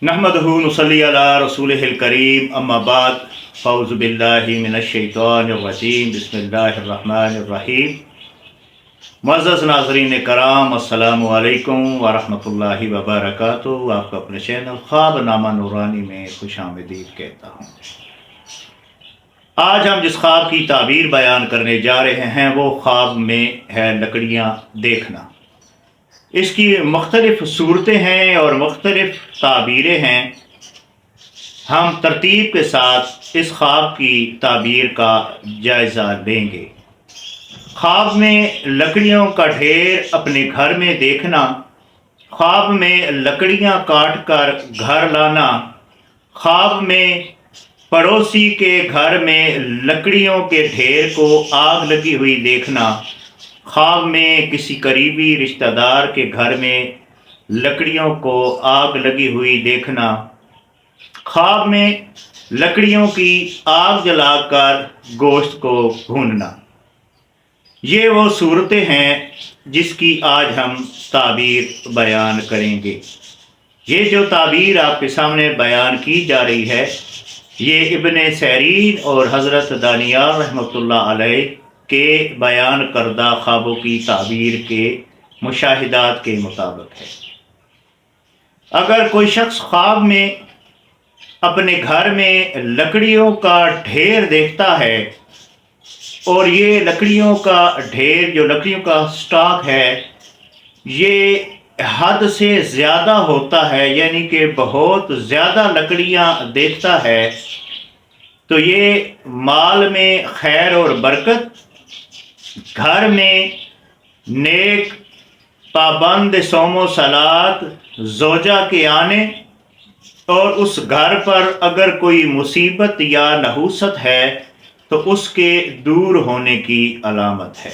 नहमदहु नुसल्ली अला रसूलिहिल करीम अम्मा बाद फ़ौज़ु बिल्लाहि मिनश्शैतानिर रजीम बिस्मिल्लाहिर्रहमानिर्रहीम। मुअज़्ज़ज़ नाज़रीन कराम अस्सलामु अलैकुम व रहमतुल्लाहि व बरकातुहू। आपको अपने चैनल ख्वाब नामा नूरानी में खुशामदीद कहता हूँ। आज हम जिस ख्वाब की ताबीर बयान करने जा रहे हैं वो ख्वाब में है लकड़ियाँ देखना। इसकी मुख्तलिफ़ सूरतें हैं और मुख्तलिफ़ ताबीरें हैं। हम तरतीब के साथ इस ख्वाब की ताबीर का जायज़ा लेंगे। ख्वाब में लकड़ियों का ढेर अपने घर में देखना, ख्वाब में लकड़ियां काट कर घर लाना, ख्वाब में पड़ोसी के घर में लकड़ियों के ढेर को आग लगी हुई देखना, ख्वाब में किसी करीबी रिश्तेदार के घर में लकड़ियों को आग लगी हुई देखना, ख्वाब में लकड़ियों की आग जलाकर गोश्त को भूनना। ये वो सूरतें हैं जिसकी आज हम ताबीर बयान करेंगे। ये जो ताबीर आपके सामने बयान की जा रही है ये इब्ने सैरीन और हज़रत दानियाल रहमतुल्लाह अलैह के बयान करदा ख्वाबों की ताबीर के मुशाहिदात के मुताबिक है। अगर कोई शख्स ख्वाब में अपने घर में लकड़ियों का ढेर देखता है और ये लकड़ियों का ढेर, जो लकड़ियों का स्टॉक है, ये हद से ज़्यादा होता है, यानी कि बहुत ज़्यादा लकड़ियाँ देखता है, तो ये माल में खैर और बरकत, घर में नेक पाबंद सोमो सलात ज़ौजा के आने और उस घर पर अगर कोई मुसीबत या नहूसत है तो उसके दूर होने की अलामत है।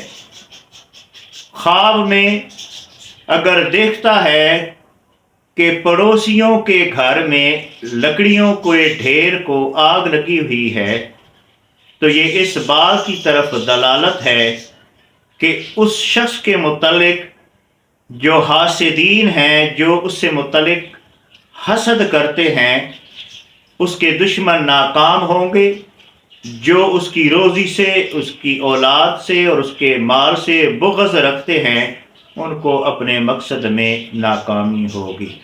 ख्वाब में अगर देखता है कि पड़ोसियों के घर में लकड़ियों के ढेर को आग लगी हुई है तो ये इस बात की तरफ दलालत है कि उस शख्स के मुतल्लिक जो हासिदीन हैं, जो उससे मुतल्लिक हसद करते हैं, उसके दुश्मन नाकाम होंगे। जो उसकी रोज़ी से, उसकी औलाद से और उसके माल से बुग़्ज़ रखते हैं उनको अपने मकसद में नाकामी होगी।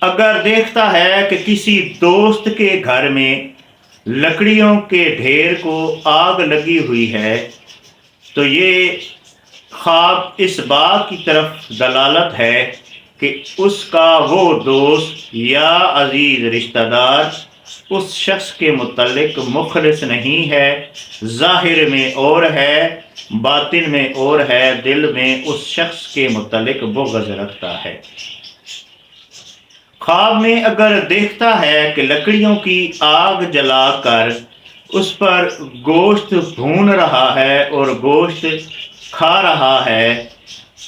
अगर देखता है कि किसी दोस्त के घर में लकड़ियों के ढेर को आग लगी हुई है तो ये ख्वाब इस बात की तरफ दलालत है कि उसका वो दोस्त या अजीज़ रिश्तेदार उस शख्स के मुतल्लिक मुखलिस नहीं है, ज़ाहिर में और है, बातिन में और है, दिल में उस शख्स के मुतल्लिक बुग़्ज़ रखता है। ख्वाब में अगर देखता है कि लकड़ियों की आग जलाकर उस पर गोश्त भून रहा है और गोश्त खा रहा है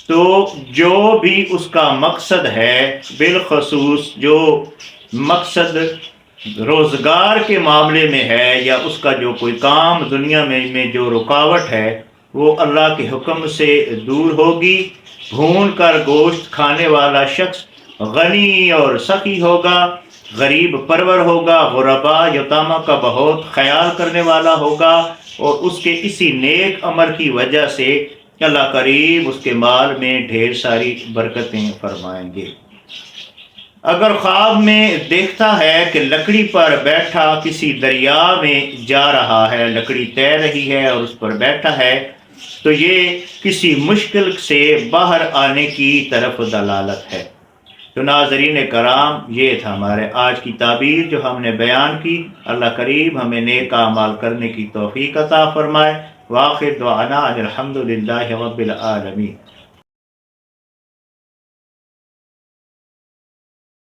तो जो भी उसका मकसद है, बिलखसूस जो मकसद रोज़गार के मामले में है या उसका जो कोई काम दुनिया में जो रुकावट है वो अल्लाह के हुक्म से दूर होगी। भून कर गोश्त खाने वाला शख्स गनी और सखी होगा, गरीब परवर होगा, गुरबा यतामा का बहुत ख्याल करने वाला होगा और उसके इसी नेक अमल की वजह से अल्लाह करीब उसके माल में ढेर सारी बरकतें फरमाएंगे। अगर ख्वाब में देखता है कि लकड़ी पर बैठा किसी दरिया में जा रहा है, लकड़ी तैर रही है और उस पर बैठा है तो ये किसी मुश्किल से बाहर आने की तरफ दलालत है। तो नाज़रीन कराम, ये था हमारे आज की ताबीर जो हमने बयान की। अल्लाह करीब हमें नेक अमाल करने की तौफीक अता फरमाए। वाखिर दुआना अनिल हम्दुलिल्लाहि रब्बिल आलमीन।